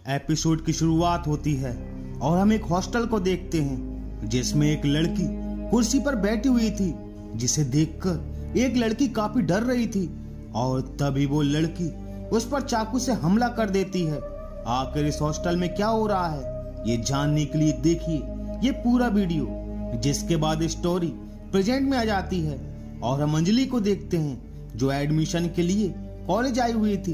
Episode की शुरुआत होती है और हम एक हॉस्टल को देखते हैं जिसमें एक लड़की कुर्सी पर बैठी हुई थी, जिसे देखकर एक लड़की काफी डर रही थी और तभी वो लड़की उस पर चाकू से हमला कर देती है। आखिर इस हॉस्टल में क्या हो रहा है, ये जानने के लिए देखिए ये पूरा वीडियो। जिसके बाद स्टोरी प्रेजेंट में आ जाती है और हम अंजलि को देखते हैं जो एडमिशन के लिए कॉलेज आई हुई थी,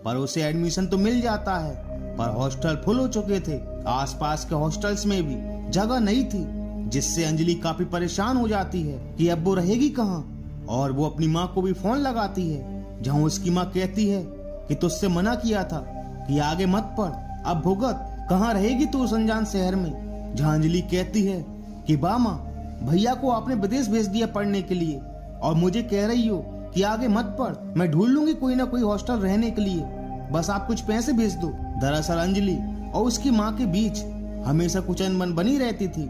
पर उसे एडमिशन तो मिल जाता है पर हॉस्टल फुल हो चुके थे। आसपास के हॉस्टल्स में भी जगह नहीं थी, जिससे अंजलि काफी परेशान हो जाती है कि अब वो रहेगी कहाँ। और वो अपनी माँ को भी फोन लगाती है, जहाँ उसकी माँ कहती है कि तुझसे मना किया था कि आगे मत पढ़, अब भुगत, कहाँ रहेगी तू उस अनजान शहर में। जहाँ अंजलि कहती है कि बा माँ, भैया को आपने विदेश भेज दिया पढ़ने के लिए और मुझे कह रही हो कि आगे मत पढ़, मैं ढूंढ लूंगी कोई ना कोई हॉस्टल रहने के लिए, बस आप कुछ पैसे भेज दो। दरअसल अंजलि और उसकी माँ के बीच हमेशा कुछ अनबन बनी रहती थी।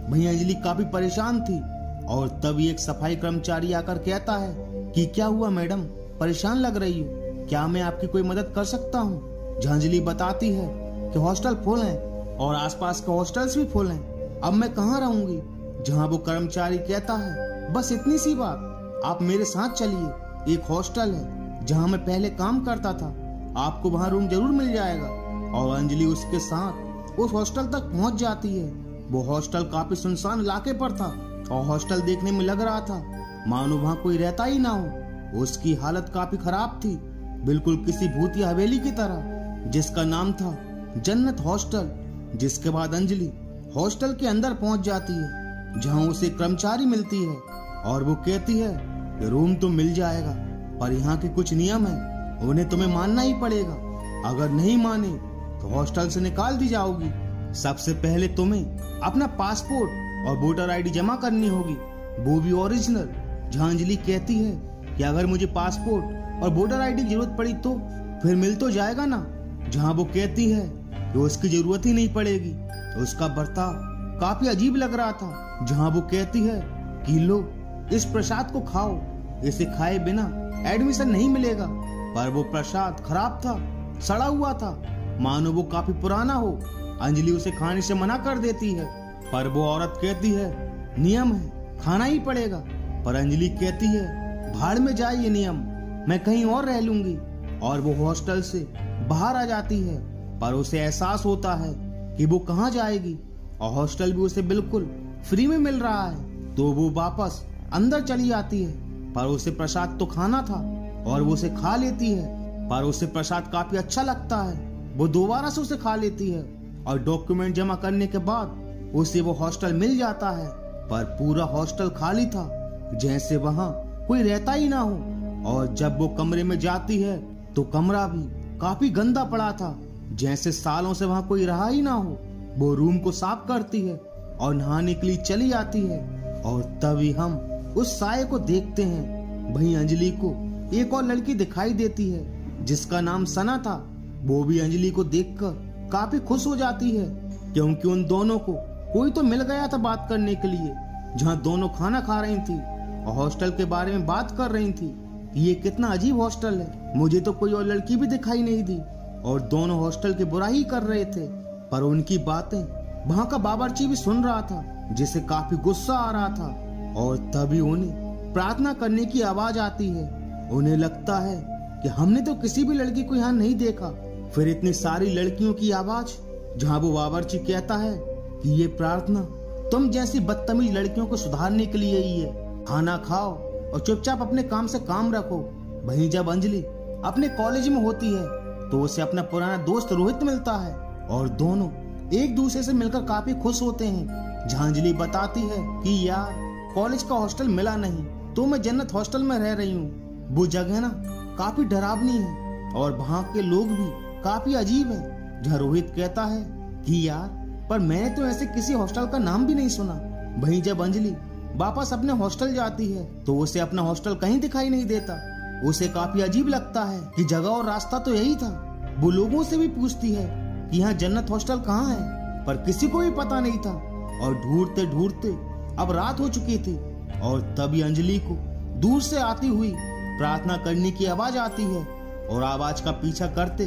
भैया अंजलि काफी परेशान थी और तभी एक सफाई कर्मचारी आकर कहता है कि क्या हुआ मैडम, परेशान लग रही हो, क्या मैं आपकी कोई मदद कर सकता हूँ। जहाँ अंजलि बताती है कि हॉस्टल फुल है और आसपास के हॉस्टल्स भी फुल हैं, अब मैं कहाँ रहूंगी। जहाँ वो कर्मचारी कहता है बस इतनी सी बात, आप मेरे साथ चलिए, एक हॉस्टल है जहाँ मैं पहले काम करता था, आपको वहाँ रूम जरूर मिल जाएगा। और अंजलि उसके साथ उस हॉस्टल तक पहुँच जाती है। वो हॉस्टल काफी सुनसान इलाके पर था और हॉस्टल देखने में लग रहा था मानो वहाँ कोई रहता ही ना हो। उसकी हालत काफी खराब थी, बिल्कुल किसी भूतिया हवेली की तरह, जिसका नाम था जन्नत हॉस्टल। जिसके बाद अंजलि हॉस्टल के अंदर पहुंच जाती है, जहां उसे कर्मचारी मिलती है और वो कहती है कि रूम तो मिल जाएगा पर यहाँ के कुछ नियम है, उन्हें तुम्हें मानना ही पड़ेगा, अगर नहीं माने तो हॉस्टल से निकाल दी जाओगी। सबसे पहले तुम्हें अपना पासपोर्ट और वोटर आईडी जमा करनी होगी, वो भी ओरिजिनल। जहाँ अंजलि कहती है कि अगर मुझे पासपोर्ट और वोटर आईडी की जरूरत पड़ी तो फिर मिल तो जाएगा ना। जहाँ वो कहती है कि उसकी जरूरत ही नहीं पड़ेगी, तो उसका बर्ताव काफी अजीब लग रहा था। जहाँ वो कहती है कि लो इस प्रसाद को खाओ, इसे खाए बिना एडमिशन नहीं मिलेगा, पर वो प्रसाद खराब था, सड़ा हुआ था, मानो वो काफी पुराना हो। अंजलि उसे खाने से मना कर देती है पर वो औरत कहती है नियम है, खाना ही पड़ेगा। पर अंजलि कहती है भाड़ में जाए ये नियम, मैं कहीं और रह लूंगी। और वो हॉस्टल से बाहर आ जाती है पर उसे एहसास होता है कि वो कहाँ जाएगी और हॉस्टल भी उसे बिल्कुल फ्री में मिल रहा है। तो वो वापस अंदर चली आती है, पर उसे प्रसाद तो खाना था और वो उसे खा लेती है, पर उसे प्रसाद काफी अच्छा लगता है, वो दोबारा से उसे खा लेती है और डॉक्यूमेंट जमा करने के बाद उसे वो हॉस्टल मिल जाता है। पर पूरा हॉस्टल खाली था, जैसे वहाँ कोई रहता ही ना हो। और जब वो कमरे में जाती है तो कमरा भी काफी गंदा पड़ा था, जैसे सालों से वहाँ कोई रहा ही ना हो। वो रूम को साफ करती है और नहाने के लिए चली जाती है और तभी हम उस साये को देखते हैं। वहीं अंजलि को एक और लड़की दिखाई देती है जिसका नाम सना था। वो भी अंजलि को देखकर काफी खुश हो जाती है, क्योंकि उन दोनों को कोई तो मिल गया था बात करने के लिए। जहाँ दोनों खाना खा रही थी और हॉस्टल के बारे में बात कर रही थी, ये कितना अजीब हॉस्टल है, मुझे तो कोई और लड़की भी दिखाई नहीं दी। और दोनों हॉस्टल की बुराई कर रहे थे, पर उनकी बातें वहाँ का बावर्ची भी सुन रहा था, जिसे काफी गुस्सा आ रहा था। और तभी उन्हें प्रार्थना करने की आवाज आती है। उन्हें लगता है कि हमने तो किसी भी लड़की को यहाँ नहीं देखा। फिर इतनी सारी लड़कियों की आवाज, जहाँ वो बावर्ची कहता है कि ये प्रार्थना तुम जैसी बदतमीज लड़कियों को सुधारने के लिए ही है, खाना खाओ और चुपचाप अपने काम से काम रखो। वहीं जब अंजलि अपने कॉलेज में होती है तो उसे अपना पुराना दोस्त रोहित मिलता है और दोनों एक दूसरे से मिलकर काफी खुश होते हैं। जहाँ अंजलि बताती है कि यार कॉलेज का हॉस्टल मिला नहीं तो मैं जन्नत हॉस्टल में रह रही हूँ, वो जगह ना काफी डरावनी है और वहाँ के लोग भी काफी अजीब हैं। जहाँ रोहित कहता है कि यार पर मैंने तो ऐसे किसी हॉस्टल का नाम भी नहीं सुना। वहीं जब अंजलि वापस अपने हॉस्टल जाती है तो उसे अपना हॉस्टल कहीं दिखाई नहीं देता। उसे काफी अजीब लगता है कि जगह और रास्ता तो यही था। वो लोगों से भी पूछती है कि यहाँ जन्नत हॉस्टल कहाँ है, पर किसी को भी पता नहीं था। और ढूंढते ढूंढते अब रात हो चुकी थी और तभी अंजलि को दूर से आती हुई प्रार्थना करने की आवाज आती है और आवाज का पीछा करते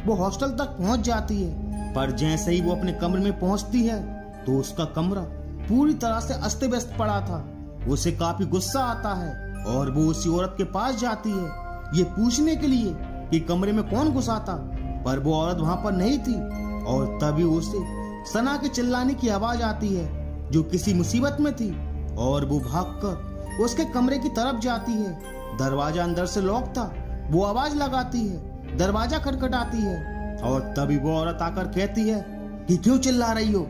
वो हॉस्टल तक पहुंच जाती है। पर जैसे ही वो अपने कमरे में पहुंचती है तो उसका कमरा पूरी तरह से अस्त व्यस्त पड़ा था। उसे काफी गुस्सा आता है और वो उसी औरत के पास जाती है ये पूछने के लिए कि कमरे में कौन घुसा था, पर वो औरत वहां पर नहीं थी। और तभी उसे सना के चिल्लाने की आवाज आती है जो किसी मुसीबत में थी और वो भागकर उसके कमरे की तरफ जाती है। दरवाजा अंदर से लॉक था। वो आवाज लगाती है, दरवाजा खटखटाती है और तभी वो औरत आकर कहती है कि क्यों चिल्ला रही हो,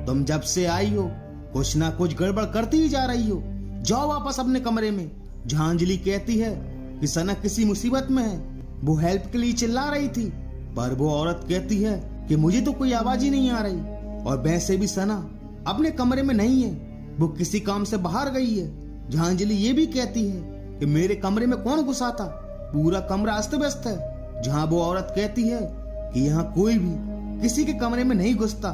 तुम जब से आई हो कुछ ना कुछ गड़बड़ करती ही जा रही हो, जाओ वापस अपने कमरे में। जहां अंजलि कहती है कि सना किसी मुसीबत में है, वो हेल्प के लिए चिल्ला रही थी, पर वो औरत कहती है कि मुझे तो कोई आवाज ही नहीं आ रही। और वैसे भी सना अपने कमरे में नहीं है, वो किसी काम से बाहर गई है। जहां अंजलि ये भी कहती है कि मेरे कमरे में कौन घुसा था, पूरा कमरा अस्त व्यस्त है। जहां वो औरत कहती है कि यहाँ कोई भी किसी के कमरे में नहीं घुसता,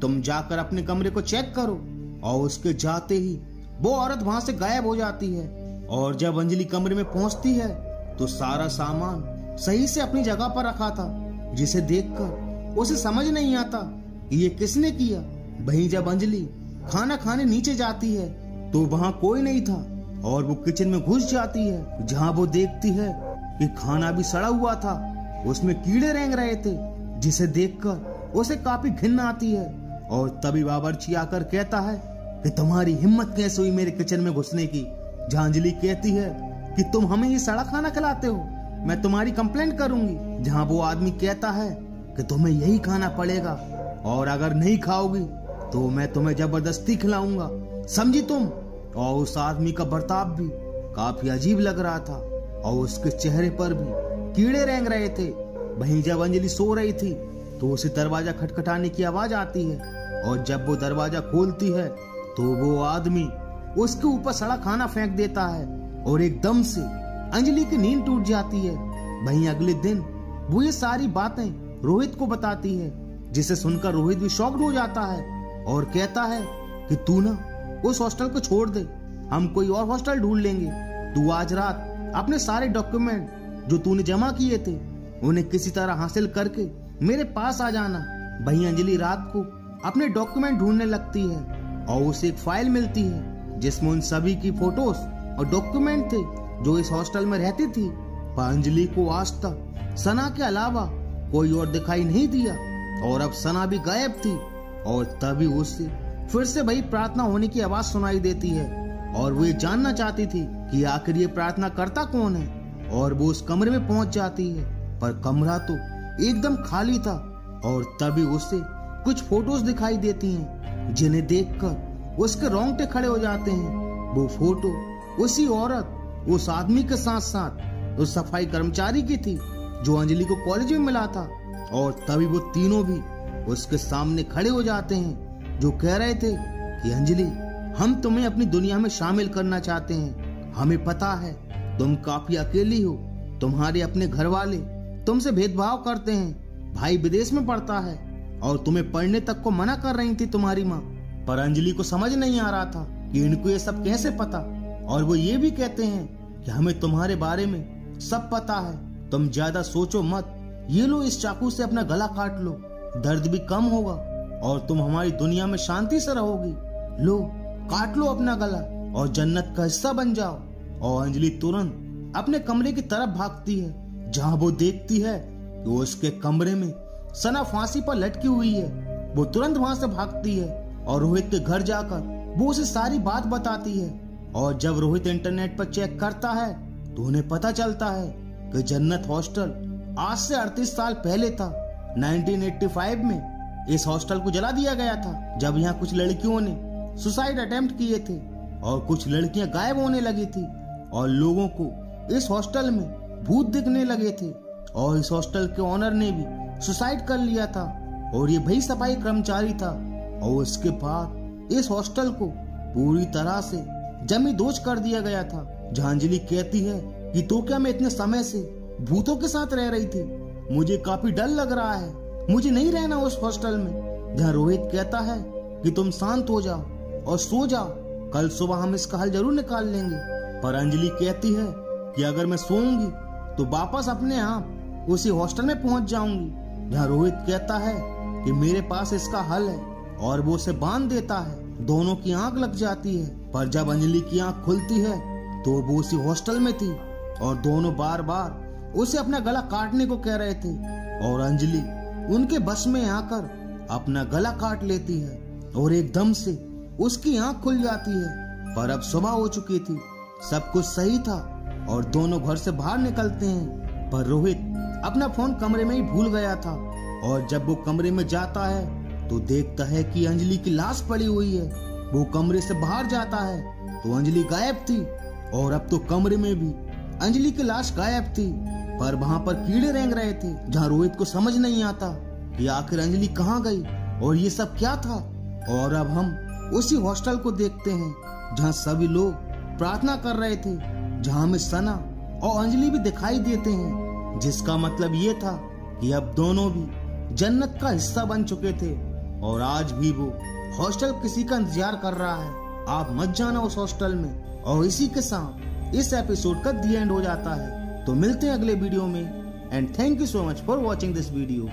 तुम जाकर अपने कमरे को चेक करो। और उसके जाते ही वो औरत वहां से गायब हो जाती है। और जब अंजलि कमरे में पहुंचती है तो सारा सामान सही से अपनी जगह पर रखा था, जिसे देखकर उसे समझ नहीं आता कि ये किसने किया। वहीं जब अंजलि खाना खाने नीचे जाती है तो वहां कोई नहीं था और वो किचन में घुस जाती है, जहां वो देखती है कि खाना भी सड़ा हुआ था, उसमें कीड़े रेंग रहे थे, जिसे देखकर उसे काफी घिन आती है। और तभी बावर्ची आकर कहता है कि तुम्हारी हिम्मत कैसे हुई मेरे किचन में घुसने की। जहां अंजलि कहती है कि तुम हमें ये सड़ा खाना खिलाते हो, मैं तुम्हारी कंप्लेंट करूंगी। जहां वो आदमी कहता है कि तुम्हें यही खाना पड़ेगा और अगर नहीं खाओगी तो मैं तुम्हें जबरदस्ती खिलाऊंगा, समझी तुम। और उस आदमी का बर्ताव भी काफी अजीब लग रहा था और उसके चेहरे पर भी कीड़े रेंग रहे थे। वहीं जब अंजलि सो रही थी तो उसे दरवाजा खटखटाने की आवाज आती है और जब वो दरवाजा खोलती है तो वो आदमी उसके ऊपर सड़ा खाना फेंक देता है और एकदम से अंजलि की नींद टूट जाती है। वहीं अगले दिन वो ये सारी बातें रोहित को बताती है, जिसे सुनकर रोहित भी शॉक्ड हो जाता है और कहता है कि तू ना उस हॉस्टल को छोड़ दे, हम कोई और हॉस्टल ढूंढ लेंगे। तू आज रात अपने सारे डॉक्यूमेंट जो तूने जमा किए थे उन्हें किसी तरह हासिल करके मेरे पास आ जाना। वहीं अंजलि रात को अपने डॉक्यूमेंट ढूंढने लगती है और उसे एक फाइल मिलती है जिसमें उन सभी की फोटोज और डॉक्यूमेंट थे जो इस हॉस्टल में रहती थी। पर अंजलि को आज तक सना के अलावा कोई और दिखाई नहीं दिया और अब सना भी गायब थी। और तभी उससे फिर से वही प्रार्थना होने की आवाज सुनाई देती है और वो ये जानना चाहती थी कि आखिर ये प्रार्थना करता कौन है। और वो उस कमरे में पहुंच जाती है पर कमरा तो एकदम खाली था। और तभी उसे कुछ फोटोज दिखाई देती हैं जिन्हें देखकर उसके रोंगटे खड़े हो जाते हैं। वो फोटो उसी औरत, उस आदमी के साथ साथ उस सफाई कर्मचारी की थी जो अंजलि को कॉलेज में मिला था। और तभी वो तीनों भी उसके सामने खड़े हो जाते हैं जो कह रहे थे कि अंजलि, हम तुम्हें अपनी दुनिया में शामिल करना चाहते हैं। हमें पता है तुम काफी अकेली हो, तुम्हारे अपने घर वाले तुमसे भेदभाव करते हैं, भाई विदेश में पढ़ता है और तुम्हें पढ़ने तक को मना कर रही थी तुम्हारी माँ। पर अंजलि को समझ नहीं आ रहा था कि इनको ये सब कैसे पता। और वो ये भी कहते हैं कि हमें तुम्हारे बारे में सब पता है, तुम ज्यादा सोचो मत, ये लो इस चाकू से अपना गला काट लो, दर्द भी कम होगा और तुम हमारी दुनिया में शांति से रहोगी। लो काट लो अपना गला और जन्नत का हिस्सा बन जाओ। और अंजलि तुरंत अपने कमरे की तरफ भागती है जहां वो देखती है कि उसके कमरे में सना फांसी पर लटकी हुई है। वो तुरंत वहां से भागती है और रोहित के घर जाकर वो उसे सारी बात बताती है। और जब रोहित इंटरनेट पर चेक करता है तो उन्हें पता चलता है कि जन्नत हॉस्टल आज से 38 साल पहले था। 1985 में इस हॉस्टल को जला दिया गया था जब यहाँ कुछ लड़कियों ने सुसाइड अटेम्प्ट किए थे और कुछ लड़कियां गायब होने लगी थी और लोगों को इस हॉस्टल में भूत दिखने लगे थे। और इस हॉस्टल के ओनर ने भी सुसाइड कर लिया था और ये वही सफाई कर्मचारी था। और उसके बाद इस हॉस्टल को पूरी तरह से जमी दोज कर दिया गया था। जहां अंजलि कहती है कि तो क्या मैं इतने समय से भूतों के साथ रह रही थी, मुझे काफी डर लग रहा है, मुझे नहीं रहना उस हॉस्टल में। जहां रोहित कहता है कि तुम शांत हो जाओ और सो जाओ, कल सुबह हम इसका हल जरूर निकाल लेंगे। पर अंजलि कहती है कि अगर मैं सोऊंगी तो वापस अपने आप उसी हॉस्टल में पहुंच जाऊंगी। जहां रोहित कहता है कि मेरे पास इसका हल है और वो उसे बांध देता है। दोनों की आंख लग जाती है, पर जब अंजलि की आंख खुलती है तो वो उसी हॉस्टल में थी और दोनों बार बार उसे अपना गला काटने को कह रहे थे और अंजलि उनके बस में आकर अपना गला काट लेती है और एकदम से उसकी आंख खुल जाती है। पर अब सुबह हो चुकी थी, सब कुछ सही था और दोनों घर से बाहर निकलते हैं। पर रोहित अपना फोन कमरे में ही भूल गया था और जब वो कमरे में जाता है तो देखता है कि अंजलि की लाश पड़ी हुई है। वो कमरे से बाहर जाता है तो अंजलि गायब थी और अब तो कमरे में भी अंजलि की लाश गायब थी, पर वहां पर कीड़े रेंग रहे थे, जहां रोहित को समझ नहीं आता कि आखिर अंजलि कहाँ गई और ये सब क्या था। और अब हम उसी हॉस्टल को देखते हैं जहां सभी लोग प्रार्थना कर रहे थे, जहां हमें सना और अंजलि भी दिखाई देते हैं, जिसका मतलब ये था कि अब दोनों भी जन्नत का हिस्सा बन चुके थे और आज भी वो हॉस्टल किसी का इंतजार कर रहा है। आप मत जाना उस हॉस्टल में। और इसी के साथ इस एपिसोड का दी एंड हो जाता है। तो मिलते हैं अगले वीडियो में and thank you so much for watching this video.